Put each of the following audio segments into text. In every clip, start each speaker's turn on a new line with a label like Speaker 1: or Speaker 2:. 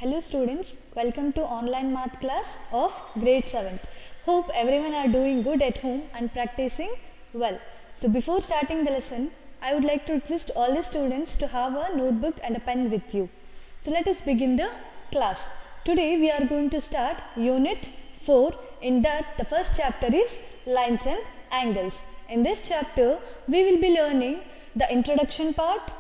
Speaker 1: Hello students, welcome to online math class of grade 7th. Hope everyone are doing good at home and practicing well. So before starting the lesson, I would like to request all the students to have a notebook and a pen with you. So let us begin the class. Today we are going to start unit 4. In that the first chapter is lines and angles. In this chapter we will be learning the introduction part,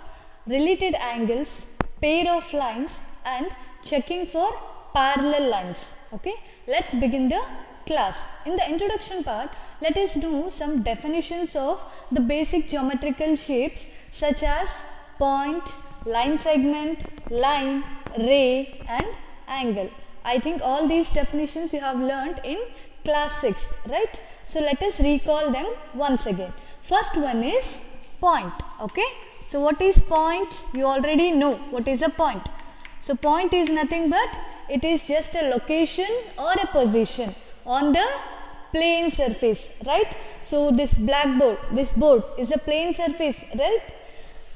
Speaker 1: related angles, pair of lines and checking for parallel lines. Okay, let's begin the class. In the introduction part, let us know some definitions of the basic geometrical shapes such as point, line segment, line, ray and angle. I think all these definitions you have learned in class 6, right? So let us recall them once again. First one is point. Okay, so what is point? You already know what is a point. So point is nothing but it is just a location or a position on the plane surface, right? So this blackboard, this board is a plane surface, right?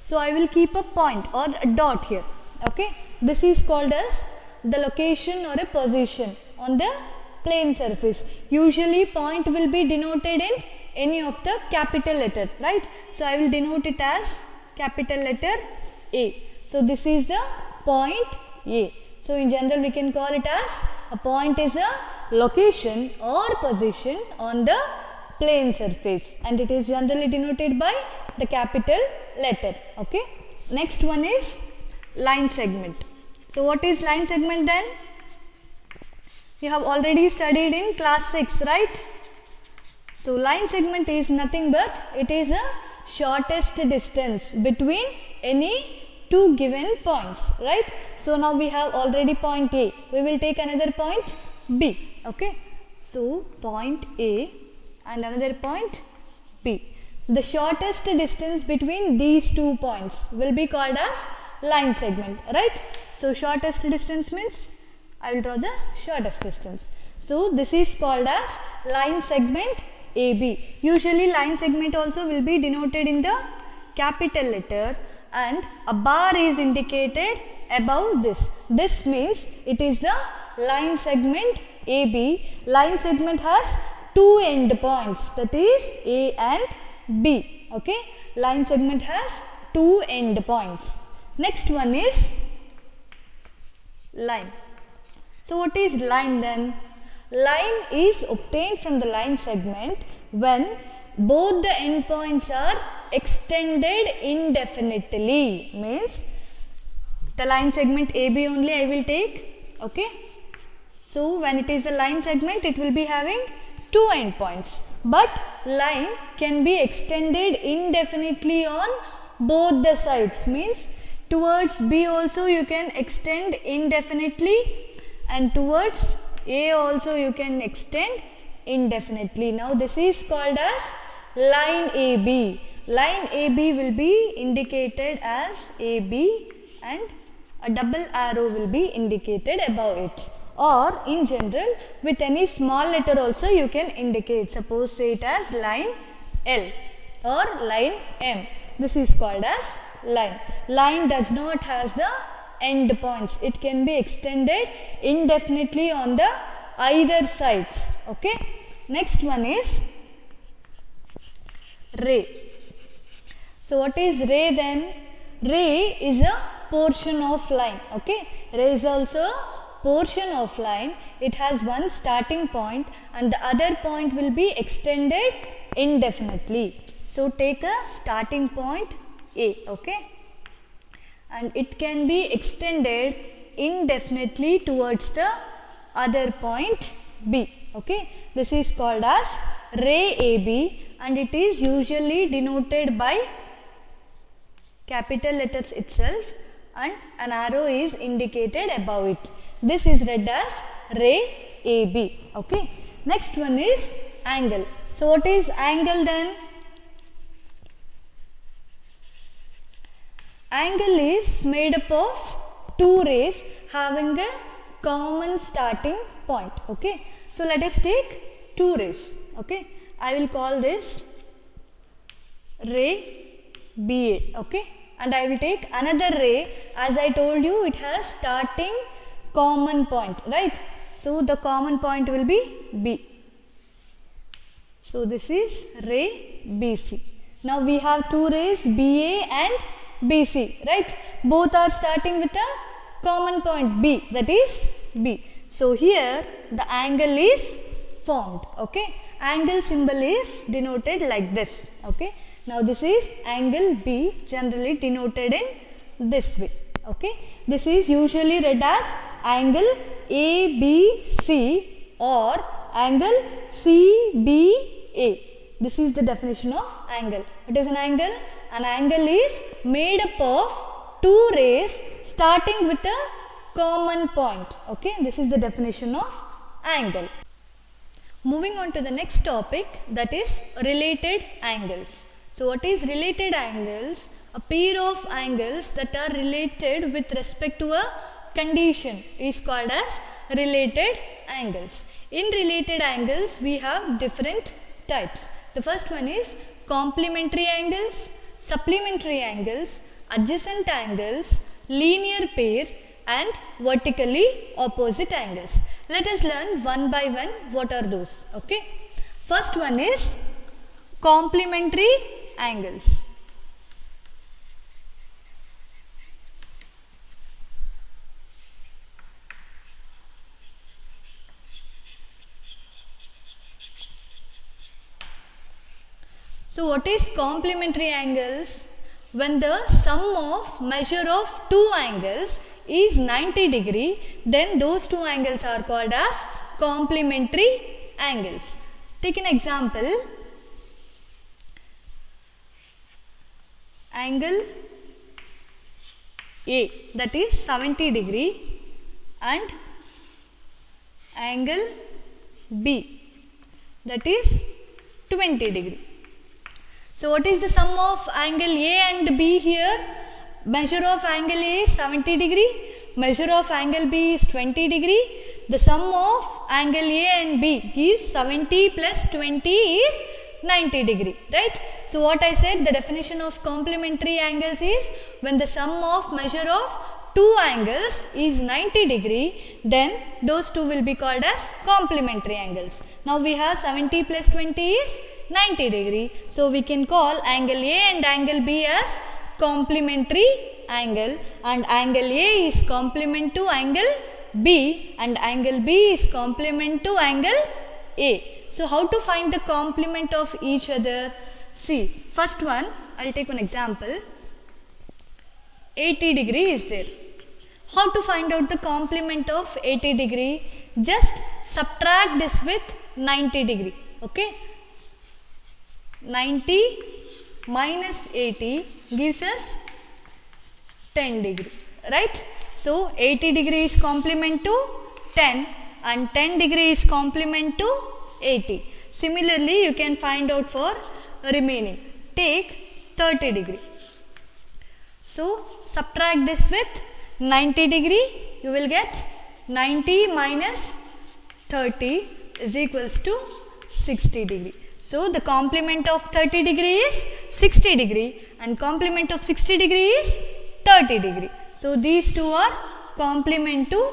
Speaker 1: So I will keep a point or a dot here. Okay, this is called as the location or a position on the plane surface. Usually point will be denoted in any of the capital letter, right? So I will denote it as capital letter A. So this is the point A. So in general we can call it as a point is a location or position on the plane surface and it is generally denoted by the capital letter. Okay. Next one is line segment. So what is line segment then? You have already studied in class 6, right? So line segment is nothing but it is a shortest distance between any two given points, right? So now we have already point A. We will take another point B. Okay. So point A and another point B. The shortest distance between these 2 points will be called as line segment, right? So shortest distance means I will draw the shortest distance. So this is called as line segment AB. Usually line segment also will be denoted in the capital letter and a bar is indicated above this. This means it is the line segment AB. Line segment has 2 end points, that is A and B. Okay, line segment has 2 end points. Next one is line. So what is line then? Line is obtained from the line segment when both the endpoints are extended indefinitely. Means the line segment AB only I will take. Okay. So when it is a line segment it will be having 2 endpoints. But line can be extended indefinitely on both the sides. Means towards B also you can extend indefinitely and towards A also you can extend indefinitely. Now this is called as line AB. Line AB will be indicated as AB and a double arrow will be indicated above it. Or in general with any small letter also you can indicate. Suppose say it as line L or line M. This is called as line. Line does not has the end points. It can be extended indefinitely on the either sides. Okay. Next one is ray. So what is ray then? Ray is a portion of line. Okay. Ray is also a portion of line. It has one starting point and the other point will be extended indefinitely. So take a starting point A. Okay. And it can be extended indefinitely towards the other point B. Okay. This is called as ray AB and it is usually denoted by capital letters itself and an arrow is indicated above it. This is read as ray AB. Okay. Next one is angle. So what is angle then? Angle is made up of 2 rays having a common starting point. Okay. So let us take 2 rays. Okay. I will call this ray BA. Okay. And I will take another ray. As I told you, it has starting common point, right? So the common point will be B. So this is ray BC. Now we have two rays BA and BC, right? Both are starting with a common point B, that is B. So here the angle is formed, okay? Angle symbol is denoted like this, okay? Now this is angle B, generally denoted in this way, okay? This is usually read as angle ABC or angle CBA. This is the definition of angle. What is an angle? An angle is made up of two rays starting with a common point, okay? This is the definition of angle. Moving on to the next topic, that is related angles. So what is related angles? A pair of angles that are related with respect to a condition is called as related angles. In related angles, we have different types. The first one is complementary angles, supplementary angles, adjacent angles, linear pair and vertically opposite angles. Let us learn one by one what are those, okay? First one is complementary angles. So what is complementary angles? When the sum of measure of two angles is 90 degree, then those two angles are called as complementary angles. Take an example. Angle A, that is 70 degree, and angle B, that is 20 degree. So what is the sum of angle A and B here? Measure of angle A is 70 degree, measure of angle B is 20 degree. The sum of angle A and B gives 70 plus 20 is 90 degree, right? So what I said, the definition of complementary angles is when the sum of measure of two angles is 90 degree, then those two will be called as complementary angles. Now we have 70 plus 20 is 90 degree. So we can call angle A and angle B as complementary angle, and angle A is complement to angle B and angle B is complement to angle A. So how to find the complement of each other? See, first one, I will take one example. 80 degree is there. How to find out the complement of 80 degree? Just subtract this with 90 degree, okay? 90 minus 80 gives us 10 degree, right? So 80 degree is complement to 10 and 10 degree is complement to 80. Similarly, you can find out for remaining. Take 30 degree. So subtract this with 90 degree, you will get 90 minus 30 is equals to 60 degree. So the complement of 30 degree is 60 degree and complement of 60 degree is 30 degree. So these two are complement to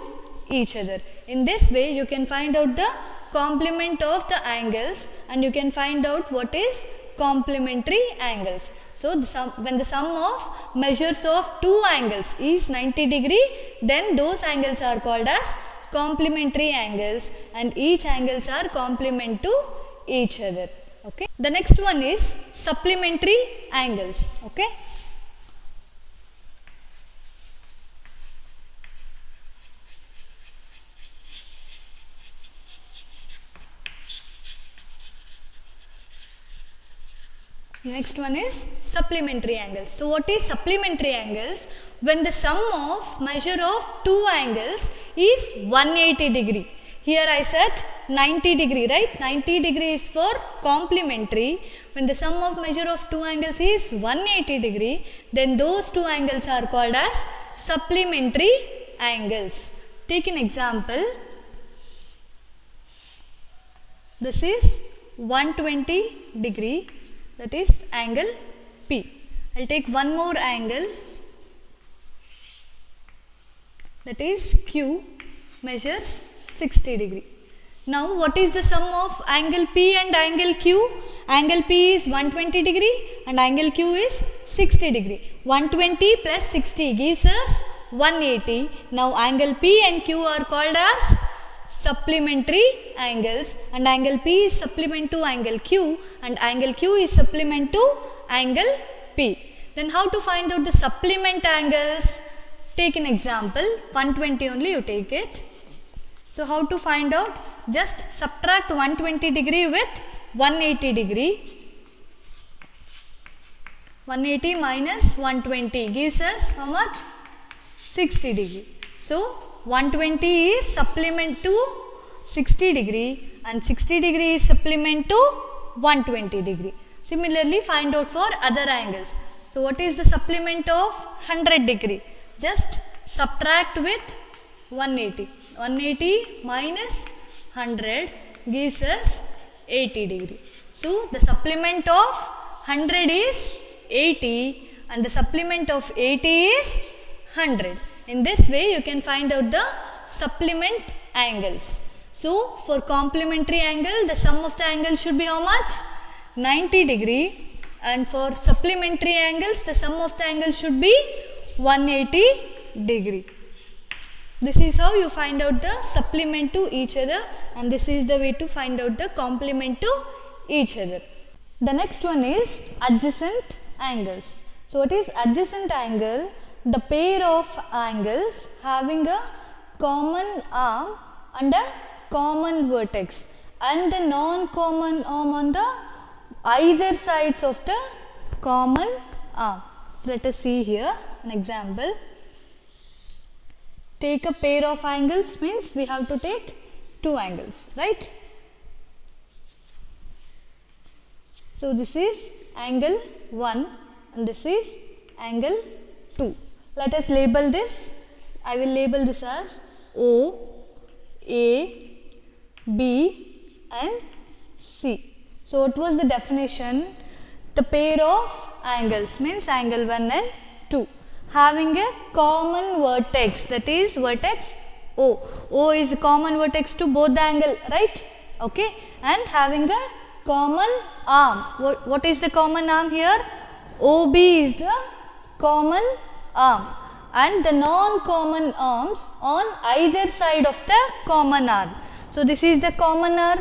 Speaker 1: each other. In this way you can find out the complement of the angles and you can find out what is complementary angles. So when the sum of measures of two angles is 90 degree, then those angles are called as complementary angles and each angles are complement to each other. Okay. The next one is supplementary angles. Okay. Next one is supplementary angles. So what is supplementary angles? When the sum of measure of two angles is 180 degree. Here I said 90 degree, right? 90 degree is for complementary. When the sum of measure of two angles is 180 degree, then those two angles are called as supplementary angles. Take an example. This is 120 degree. That is angle P. I will take one more angle, that is Q. measures 60 degree. Now what is the sum of angle P and angle Q? Angle P is 120 degree and angle Q is 60 degree. 120 plus 60 gives us 180. Now angle P and Q are called as supplementary angles, and angle P is supplement to angle Q and angle Q is supplement to angle P. Then how to find out the supplement angles? Take an example, 120 only you take it. So how to find out? Just subtract 120 degree with 180 degree. 180 minus 120 gives us how much? 60 degree. So 120 is supplement to 60 degree and 60 degree is supplement to 120 degree. Similarly find out for other angles. So what is the supplement of 100 degree? Just subtract with 180. 180 minus 100 gives us 80 degree. So the supplement of 100 is 80 and the supplement of 80 is 100. In this way you can find out the supplement angles. So for complementary angle the sum of the angle should be how much? 90 degree, and for supplementary angles the sum of the angle should be 180 degree. This is how you find out the supplement to each other, and this is the way to find out the complement to each other. The next one is adjacent angles. So what is adjacent angle? The pair of angles having a common arm and a common vertex and the non-common arm on the either sides of the common arm. So let us see here an example. Take a pair of angles means we have to take two angles, right? So this is angle 1 and this is angle 2. Let us label this. I will label this as O, A, B and C. So what was the definition? The pair of angles means angle 1 and 2 having a common vertex, that is vertex O. O is a common vertex to both the angle, right? Okay, and having a common arm. What is the common arm here? OB is the common arm and the non-common arms on either side of the common arm. So this is the common arm,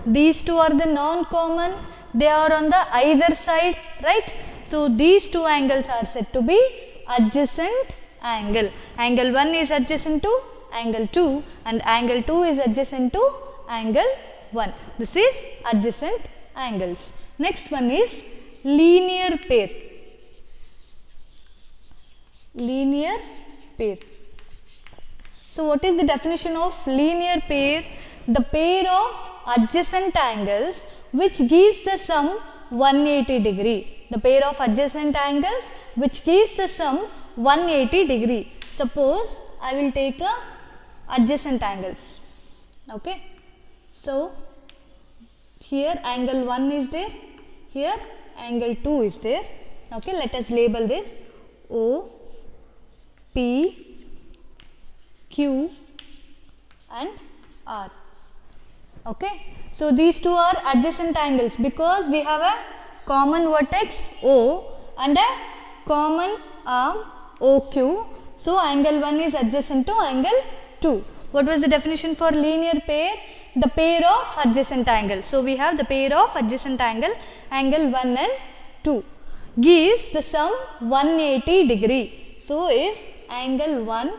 Speaker 1: these two are the non-common, they are on the either side, right? So these two angles are said to be adjacent angle. Angle 1 is adjacent to angle 2 and angle 2 is adjacent to angle 1. This is adjacent angles. Next one is linear pair. Linear pair. So what is the definition of linear pair? The pair of adjacent angles which gives the sum 180 degree. The pair of adjacent angles which gives the sum 180 degree. Suppose I will take a adjacent angles. Okay. So here angle 1 is there, here angle 2 is there. Okay, let us label this O, P, Q and R. Okay, so these two are adjacent angles because we have a common vertex O and a common arm OQ. So angle 1 is adjacent to angle 2. What was the definition for linear pair? The pair of adjacent angles. So we have the pair of adjacent angle, angle 1 and 2 gives the sum 180 degree. So if angle 1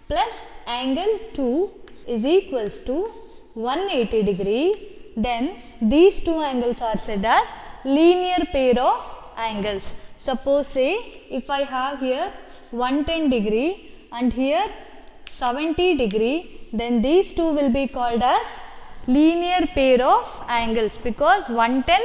Speaker 1: plus angle 2 is equals to 180 degree, then these two angles are said as linear pair of angles. Suppose say if I have here 110 degree and here 70 degree, then these two will be called as linear pair of angles because 110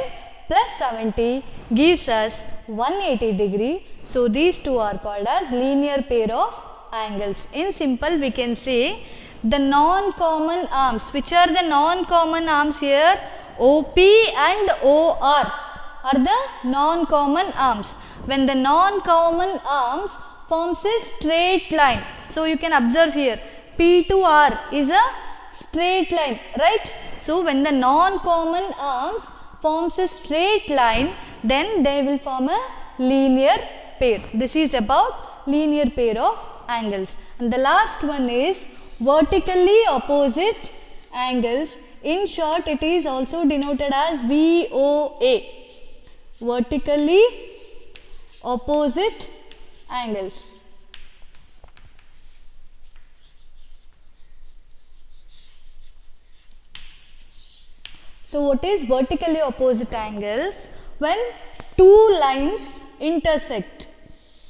Speaker 1: plus 70 gives us 180 degree. So these two are called as linear pair of angles. In simple we can say the non-common arms. Which are the non-common arms here? OP and OR are the non-common arms. When the non-common arms forms a straight line. So you can observe here P to R is a straight line, right? So when the non-common arms forms a straight line, then they will form a linear pair. This is about linear pair of angles. And the last one is vertically opposite angles. In short, it is also denoted as VOA. Vertically opposite angles. So what is vertically opposite angles? When two lines intersect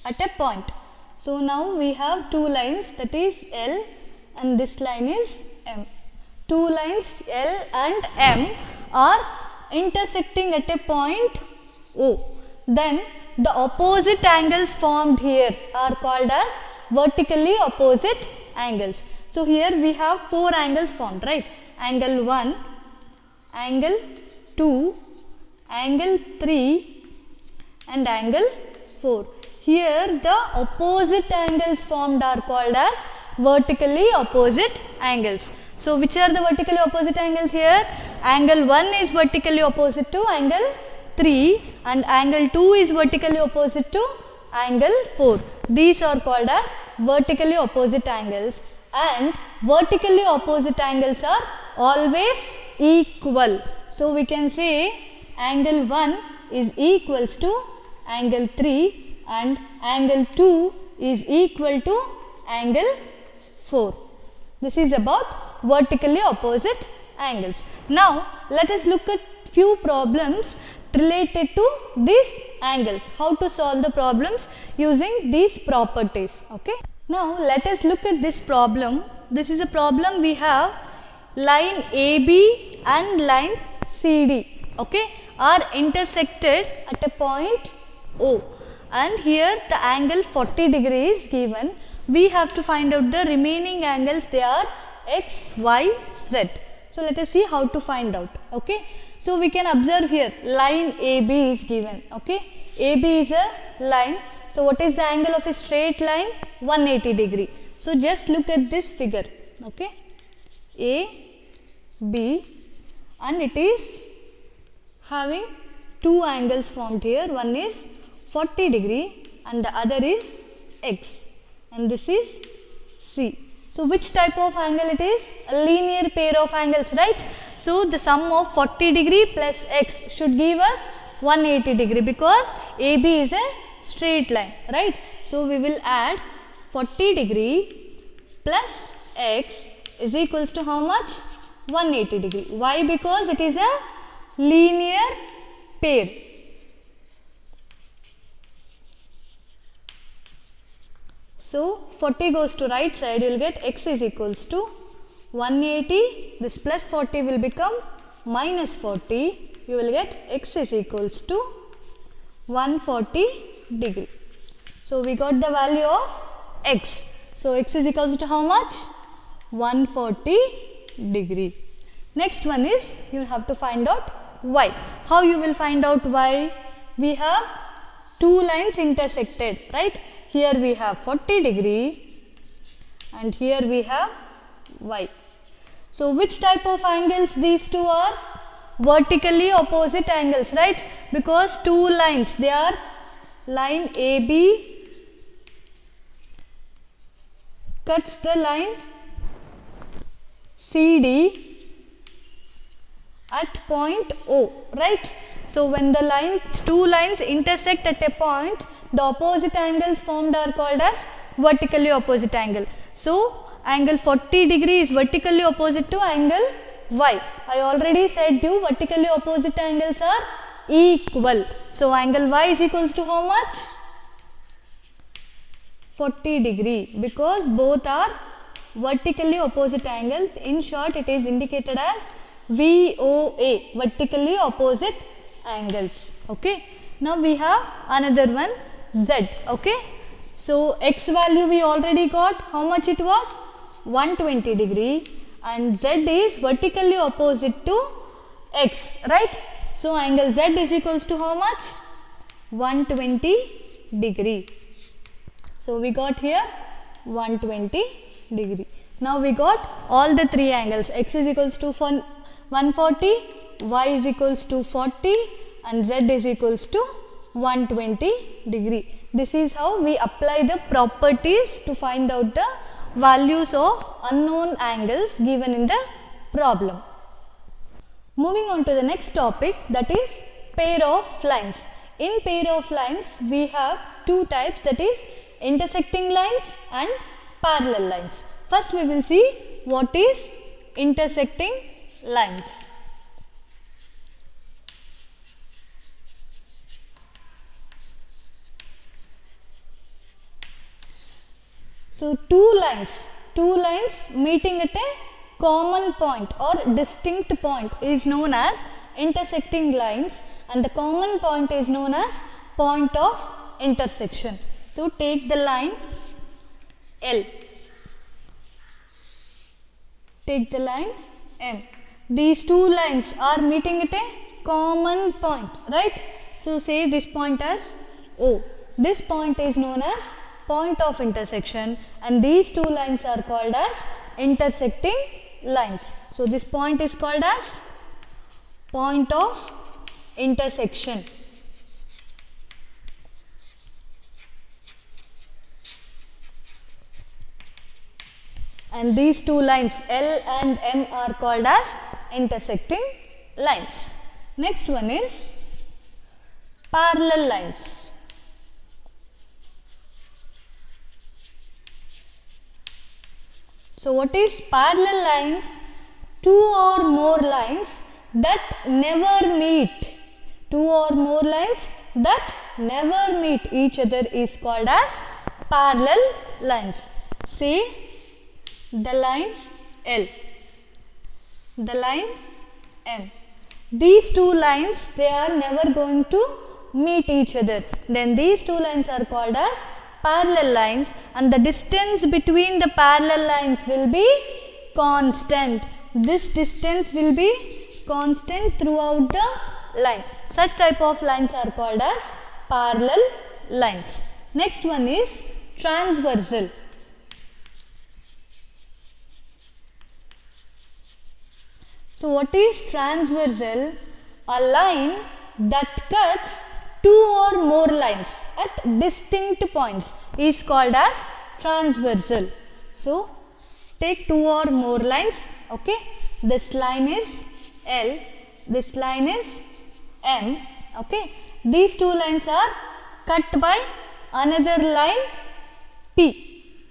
Speaker 1: at a point. So now we have two lines, that is L, and this line is M. Two lines L and M are intersecting at a point O. Then the opposite angles formed here are called as vertically opposite angles. So here we have four angles formed, right? Angle 1, angle 2, angle 3 and angle 4. Here the opposite angles formed are called as vertically opposite angles. So which are the vertically opposite angles here? Angle 1 is vertically opposite to angle 3 and angle 2 is vertically opposite to angle 4. These are called as vertically opposite angles, and vertically opposite angles are always equal. So we can say angle 1 is equals to angle 3 and angle 2 is equal to angle 4. This is about vertically opposite angles. Now let us look at few problems related to these angles. How to solve the problems using these properties. Okay. Now let us look at this problem. This is a problem we have line AB and line CD, okay, are intersected at a point O, and here the angle 40 degrees is given. We have to find out the remaining angles. They are X, Y, Z. So let us see how to find out. Okay. So we can observe here line AB is given. Okay. AB is a line. So what is the angle of a straight line? 180 degree. So just look at this figure. Okay. A, B, and it is having two angles formed here. One is 40 degree and the other is X, and this is C. So which type of angle it is? A linear pair of angles, right? So the sum of 40 degree plus X should give us 180 degree because AB is a straight line, right? So we will add 40 degree plus X is equals to how much? 180 degree. Why? Because it is a linear pair. So 40 goes to right side, you will get X is equals to 180, this plus 40 will become minus 40, you will get X is equals to 140 degree. So we got the value of X. So X is equals to how much? 140 degree. Next one is you have to find out Y. How you will find out Y? We have two lines intersected, right? Here we have 40 degree and here we have Y. So which type of angles these two are? Vertically opposite angles, right? Because two lines, they are line AB cuts the line CD at point O, right? So when the two lines intersect at a point, the opposite angles formed are called as vertically opposite angle. So angle 40 degree is vertically opposite to angle Y. I already said you vertically opposite angles are equal. So angle Y is equals to how much? 40 degree, because both are vertically opposite angles. In short, it is indicated as VOA, vertically opposite angles. Okay. Now we have another one, Z. Okay. So X value we already got. How much it was? 120 degree, and Z is vertically opposite to X, right? So angle Z is equals to how much? 120 degree. So we got here 120 degree. Now we got all the three angles. X is equals to 140, y is equals to 40 and z is equals to 120 degree. This is how we apply the properties to find out the values of unknown angles given in the problem. Moving on to the next topic, that is pair of lines. In pair of lines we have two types, that is intersecting lines and parallel lines. First we will see what is intersecting lines. So two lines meeting at a common point or distinct point is known as intersecting lines, and the common point is known as point of intersection. So take the line L, take the line M. These two lines are meeting at a common point, right? So say this point as O. This point is known as point of intersection, and these two lines are called as intersecting lines. So this point is called as point of intersection. And these two lines L and M are called as intersecting lines. Next one is parallel lines. So what is parallel lines? Two or more lines that never meet. Two or more lines that never meet each other is called as parallel lines. Say the line L, the line M. These two lines, they are never going to meet each other. Then these two lines are called as parallel lines, and the distance between the parallel lines will be constant. This distance will be constant throughout the line. Such type of lines are called as parallel lines. Next one is transversal. So what is transversal? A line that cuts two or more lines at distinct points is called as transversal. So take two or more lines, okay. This line is L, this line is M, okay. These two lines are cut by another line P,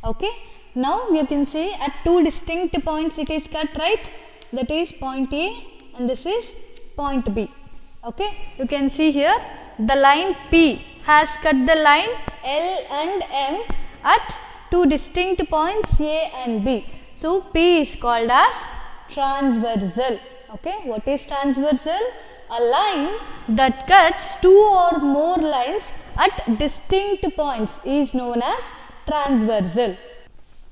Speaker 1: okay. Now you can say at two distinct points it is cut, right? That is point A and this is point B. Okay, you can see here the line P has cut the line L and M at two distinct points A and B. So P is called as transversal. Okay, what is transversal? A line that cuts two or more lines at distinct points is known as transversal.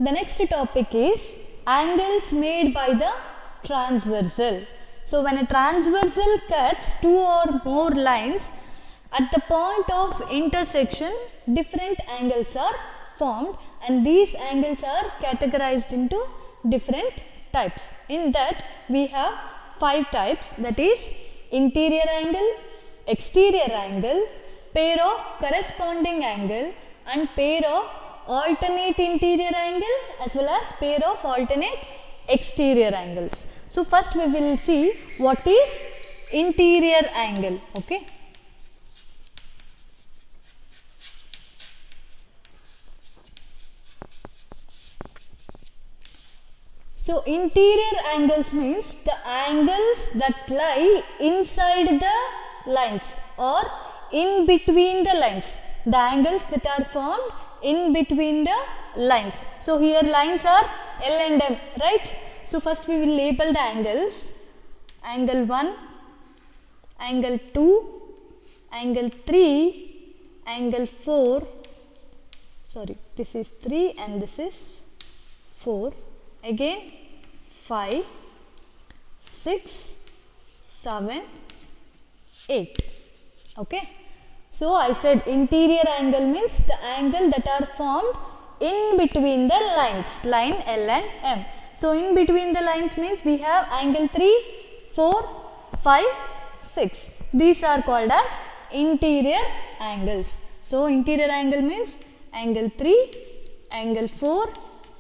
Speaker 1: The next topic is angles made by the transversal. So when a transversal cuts two or more lines, at the point of intersection different angles are formed, and these angles are categorized into different types. In that we have 5 types, that is interior angle, exterior angle, pair of corresponding angle, and pair of alternate interior angle as well as pair of alternate exterior angles. So first we will see what is interior angle, okay. So interior angles means the angles that lie inside the lines or in between the lines, the angles that are formed in between the lines. So here lines are L and M, right? So first we will label the angles. Angle 1, angle 2, angle 3, angle 4, sorry, this is 3 and this is 4, again 5, 6, 7, 8, okay. So I said interior angle means the angle that are formed in between the lines, line L and M. So in between the lines means we have angle 3, 4, 5, 6. These are called as interior angles. So interior angle means angle 3, angle 4,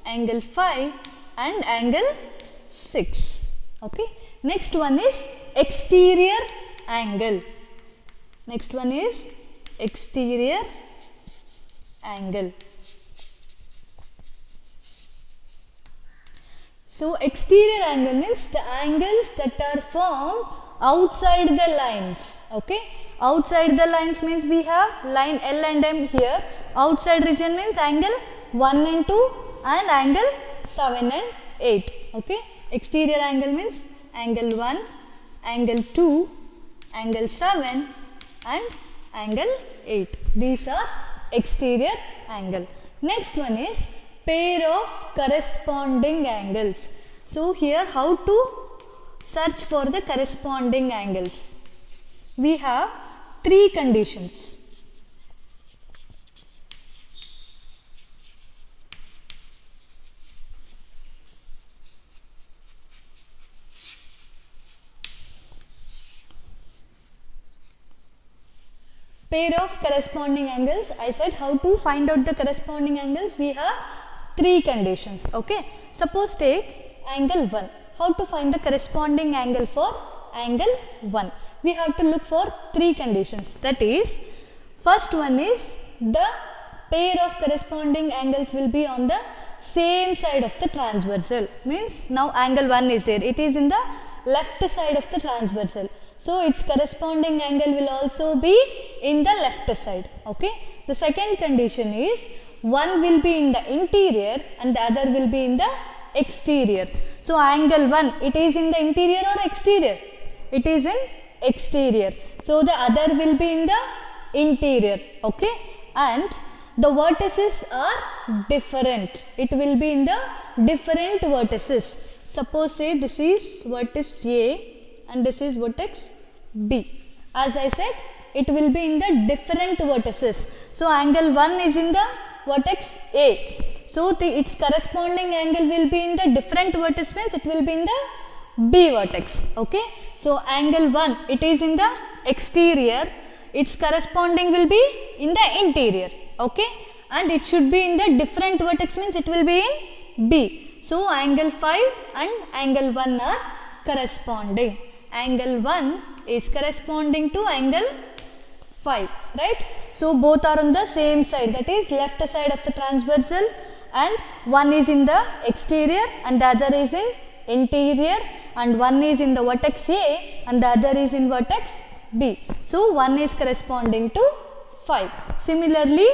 Speaker 1: angle 5 and angle 6. Okay. Next one is exterior angle. Next one is exterior angle. So exterior angle means the angles that are formed outside the lines. Okay. Outside the lines means we have line L and M here. Outside region means angle 1 and 2 and angle 7 and 8. Okay. Exterior angle means angle 1, angle 2, angle 7 and angle 8. These are exterior angle. Next one is pair of corresponding angles. So here how to search for the corresponding angles? We have 3 conditions. Pair of corresponding angles. I said how to find out the corresponding angles. We have 3 conditions. Okay. Suppose take angle 1. How to find the corresponding angle for angle 1? We have to look for 3 conditions. That is, first one is the pair of corresponding angles will be on the same side of the transversal. Means now angle 1 is there. It is in the left side of the transversal. So its corresponding angle will also be in the left side. Okay. The second condition is one will be in the interior and the other will be in the exterior. So angle 1, it is in the interior or exterior? It is in exterior. So the other will be in the interior. Okay. And the vertices are different. It will be in the different vertices. Suppose say this is vertex A and this is vertex B. As I said, it will be in the different vertices. So angle 1 is in the vertex A. So its corresponding angle will be in the different vertex means it will be in the B vertex. Okay. So angle 1, it is in the exterior. Its corresponding will be in the interior. Okay. And it should be in the different vertex means it will be in B. So angle 5 and angle 1 are corresponding. Angle 1 is corresponding to angle 5, right? So both are on the same side, that is left side of the transversal, and one is in the exterior and the other is in interior, and one is in the vertex A and the other is in vertex B. So one is corresponding to 5. Similarly,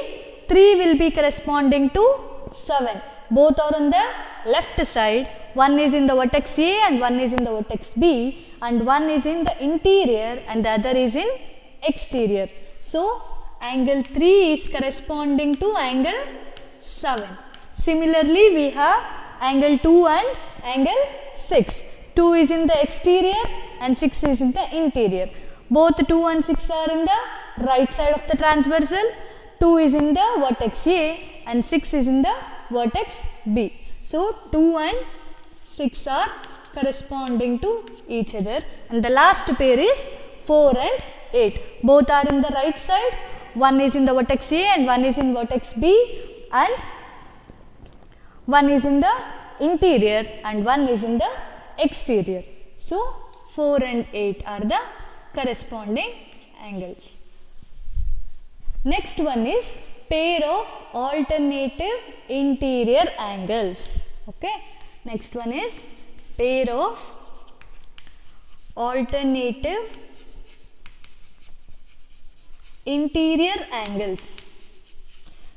Speaker 1: 3 will be corresponding to 7. Both are on the left side. One is in the vertex A and one is in the vertex B, and one is in the interior and the other is in exterior. So angle 3 is corresponding to angle 7. Similarly, we have angle 2 and angle 6. 2 is in the exterior and 6 is in the interior. Both 2 and 6 are in the right side of the transversal. 2 is in the vertex A and 6 is in the vertex B. So 2 and 6 are corresponding to each other, and the last pair is 4 and 8. Both are in the right side. One is in the vertex A and one is in vertex B, and one is in the interior and one is in the exterior. So 4 and 8 are the corresponding angles. Next one is pair of alternative interior angles. Okay. Next one is pair of alternative interior angles.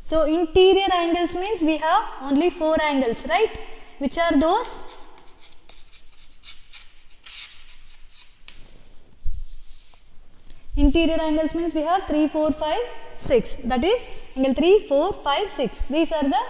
Speaker 1: So interior angles means we have only 4 angles, right? Which are those? Interior angles means we have 3, 4, 5, 6. That is angle 3, 4, 5, 6. These are the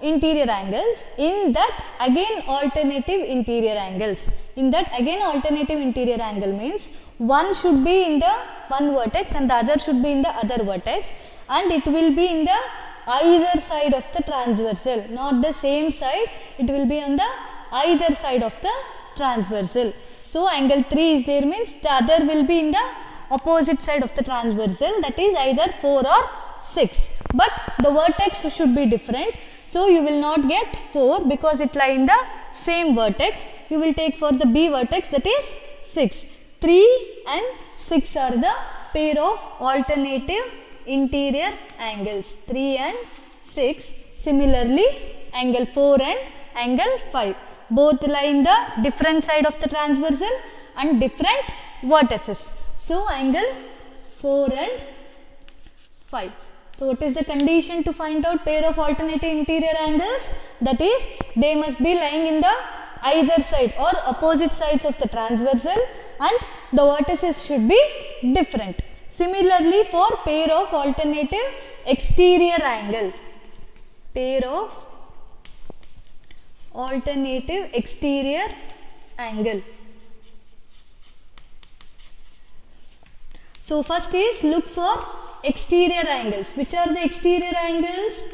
Speaker 1: interior angles. In that again alternative interior angles. In that again alternative interior angle means one should be in the one vertex and the other should be in the other vertex, and it will be in the either side of the transversal, not the same side, it will be on the either side of the transversal. So angle 3 is there means the other will be in the opposite side of the transversal, that is either 4 or 6, but the vertex should be different. So you will not get 4 because it lie in the same vertex. You will take for the B vertex, that is 6. 3 and 6 are the pair of alternative interior angles. 3 and 6. Similarly, angle 4 and angle 5. Both lie in the different side of the transversal and different vertices. So angle 4 and 5. So what is the condition to find out pair of alternative interior angles? That is, they must be lying in the either side or opposite sides of the transversal and the vertices should be different. Similarly, for pair of alternative exterior angle, pair of alternative exterior angle. So first is look for exterior angles. Which are the exterior angles?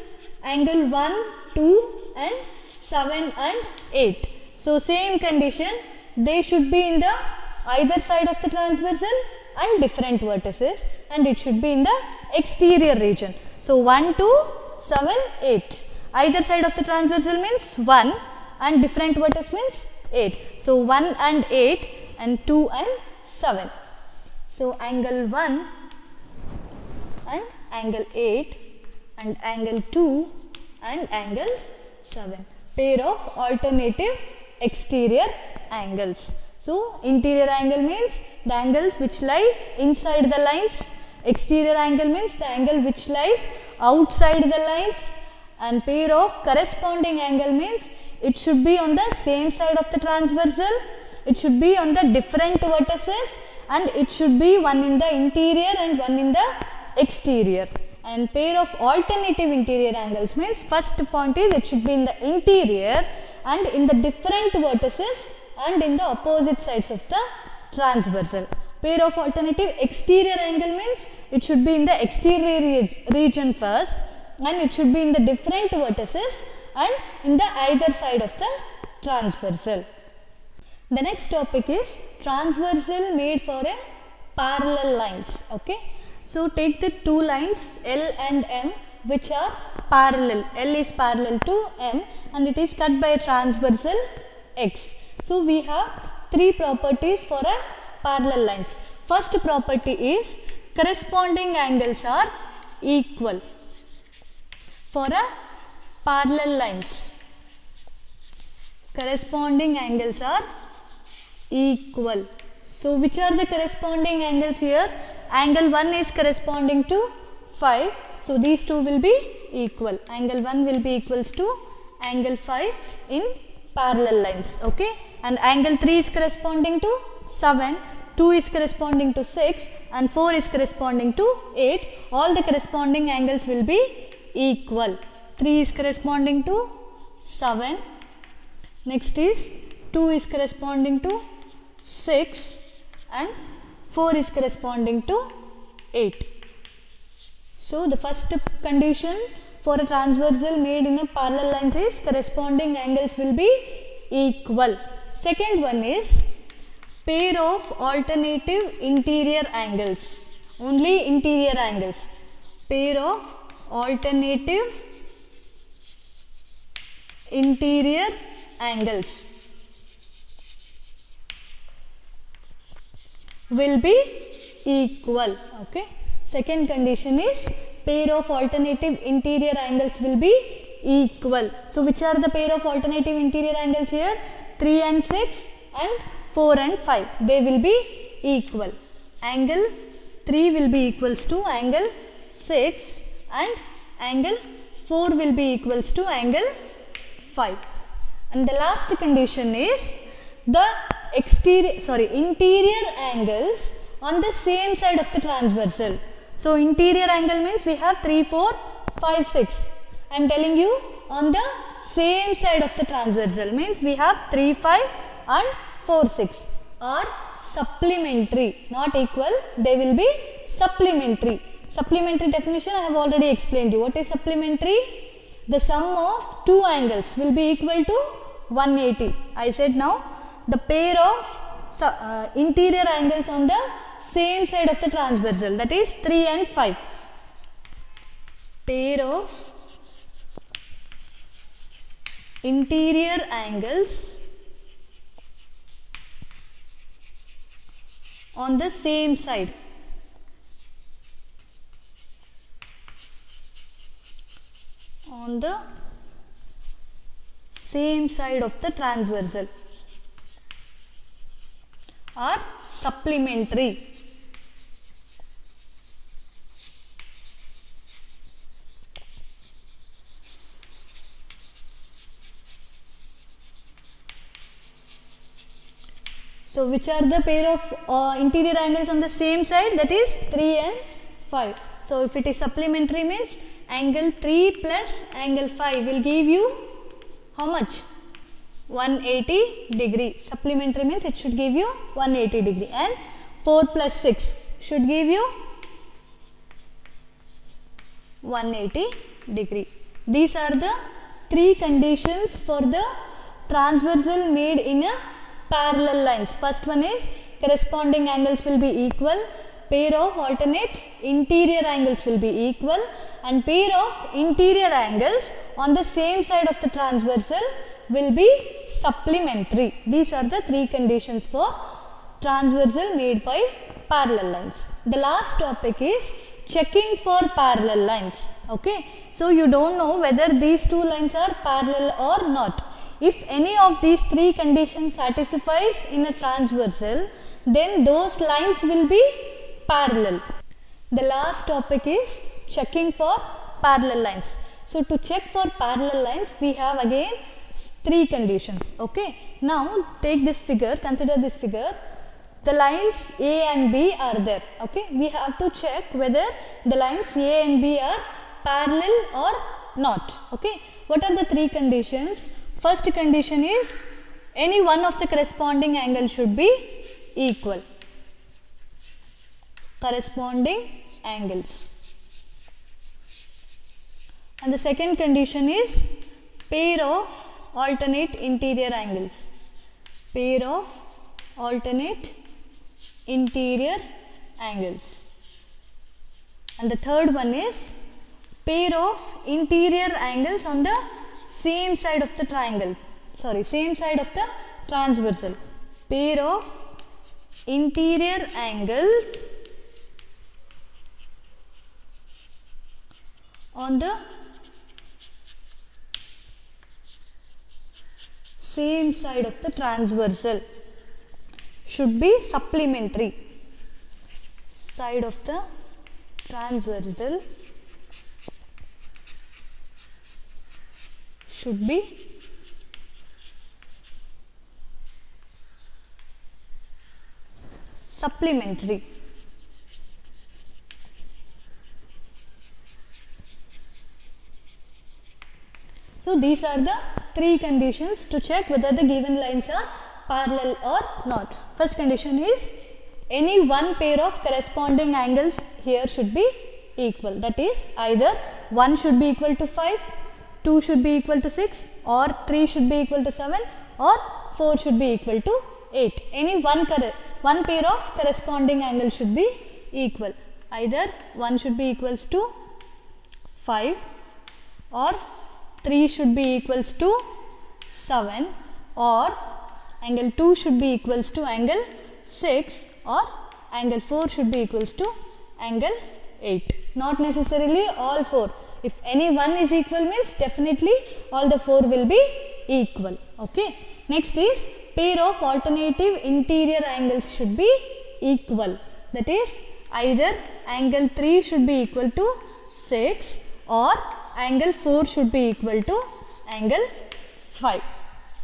Speaker 1: Angle 1, 2 and 7 and 8. So same condition, they should be in the either side of the transversal and different vertices, and it should be in the exterior region. So 1, 2, 7, 8. Either side of the transversal means 1 and different vertex means 8. So 1 and 8 and 2 and 7. So angle 1 and angle 8 and angle 2 and angle 7. Pair of alternative exterior angles. So interior angle means the angles which lie inside the lines. Exterior angle means the angle which lies outside the lines. And pair of corresponding angle means it should be on the same side of the transversal. It should be on the different vertices and it should be one in the interior and one in the exterior. And pair of alternative interior angles means first point is it should be in the interior and in the different vertices and in the opposite sides of the transversal. Pair of alternative exterior angle means it should be in the exterior region first and it should be in the different vertices and in the either side of the transversal. The next topic is transversal made for a parallel lines. Okay. So take the two lines L and M which are parallel. L is parallel to M and it is cut by a transversal X. So we have three properties for a parallel lines. First property is corresponding angles are equal for a parallel lines. Corresponding angles are equal. So which are the corresponding angles here? Angle 1 is corresponding to 5. So these two will be equal. Angle 1 will be equals to angle 5 in parallel lines. Okay. And angle 3 is corresponding to 7. 2 is corresponding to 6 and 4 is corresponding to 8. All the corresponding angles will be equal. 3 is corresponding to 7. Next is 2 is corresponding to 6 and 4 is corresponding to 8. So the first condition for a transversal made in a parallel lines is corresponding angles will be equal. Second one is pair of alternative interior angles. Only interior angles. Pair of alternative interior angles will be equal. Okay. Second condition is pair of alternative interior angles will be equal. So which are the pair of alternative interior angles here? 3 and 6 and 4 and 5. They will be equal. Angle 3 will be equals to angle 6 and angle 4 will be equals to angle 5. And the last condition is the interior angles on the same side of the transversal. So interior angle means we have 3, 4, 5, 6. I am telling you on the same side of the transversal means we have 3, 5 and 4, 6 are supplementary, not equal, they will be supplementary. Supplementary definition I have already explained you. What is supplementary? The sum of two angles will be equal to 180. I said now the pair of interior angles on the same side of the transversal, that is 3 and 5. Pair of interior angles on the same side. On the same side of the transversal are supplementary. So, which are the pair of interior angles on the same side? That is 3 and 5. So, if it is supplementary means angle 3 plus angle 5 will give you how much? 180 degree. Supplementary means it should give you 180 degree, and 4 plus 6 should give you 180 degree. These are the three conditions for the transversal made in a parallel lines. First one is corresponding angles will be equal, pair of alternate interior angles will be equal, and pair of interior angles on the same side of the transversal will be supplementary. These are the three conditions for transversal made by parallel lines. The last topic is checking for parallel lines. Okay, so you don't know whether these two lines are parallel or not. If any of these three conditions satisfies in a transversal, then those lines will be parallel. The last topic is checking for parallel lines. So, to check for parallel lines, we have again three conditions. Okay. Now, take this figure, consider this figure. The lines A and B are there. Okay. We have to check whether the lines A and B are parallel or not. Okay. What are the three conditions? First condition is any one of the corresponding angle should be equal. Corresponding angles. And the second condition is pair of alternate interior angles. Pair of alternate interior angles. And the third one is pair of interior angles on the same side of the triangle, same side of the transversal. Pair of interior angles on the same side of the transversal should be supplementary. Side of the transversal should be supplementary. So, these are the three conditions to check whether the given lines are parallel or not. First condition is any one pair of corresponding angles here should be equal. That is either 1 should be equal to 5, 2 should be equal to 6, or 3 should be equal to 7, or 4 should be equal to 8. Any one pair of corresponding angles should be equal. Either 1 should be equals to 5, or 3 should be equals to 7, or angle 2 should be equals to angle 6, or angle 4 should be equals to angle 8. Not necessarily all 4. If any one is equal means definitely all the 4 will be equal. Okay. Next is pair of alternative interior angles should be equal. That is either angle 3 should be equal to 6, or angle 4 should be equal to angle 5.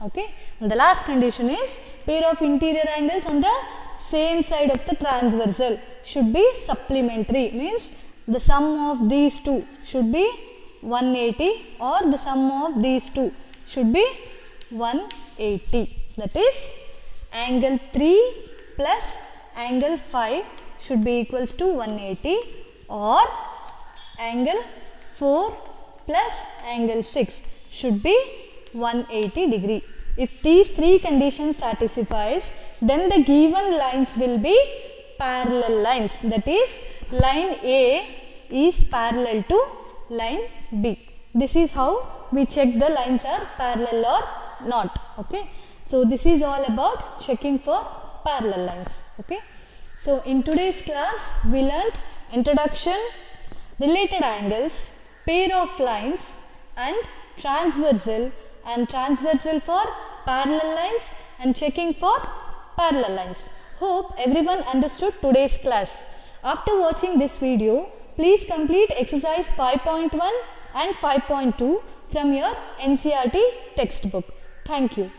Speaker 1: Okay. And the last condition is pair of interior angles on the same side of the transversal should be supplementary, means the sum of these two should be 180, or the sum of these two should be 180. That is angle 3 plus angle 5 should be equals to 180, or angle 4 plus angle 6 should be 180 degree. If these three conditions satisfies, then the given lines will be parallel lines. That is, line A is parallel to line B. This is how we check the lines are parallel or not. Okay. So this is all about checking for parallel lines. Okay. So in today's class we learnt introduction, related angles, pair of lines and transversal for parallel lines and checking for parallel lines. Hope everyone understood today's class. After watching this video, please complete exercise 5.1 and 5.2 from your NCERT textbook. Thank you.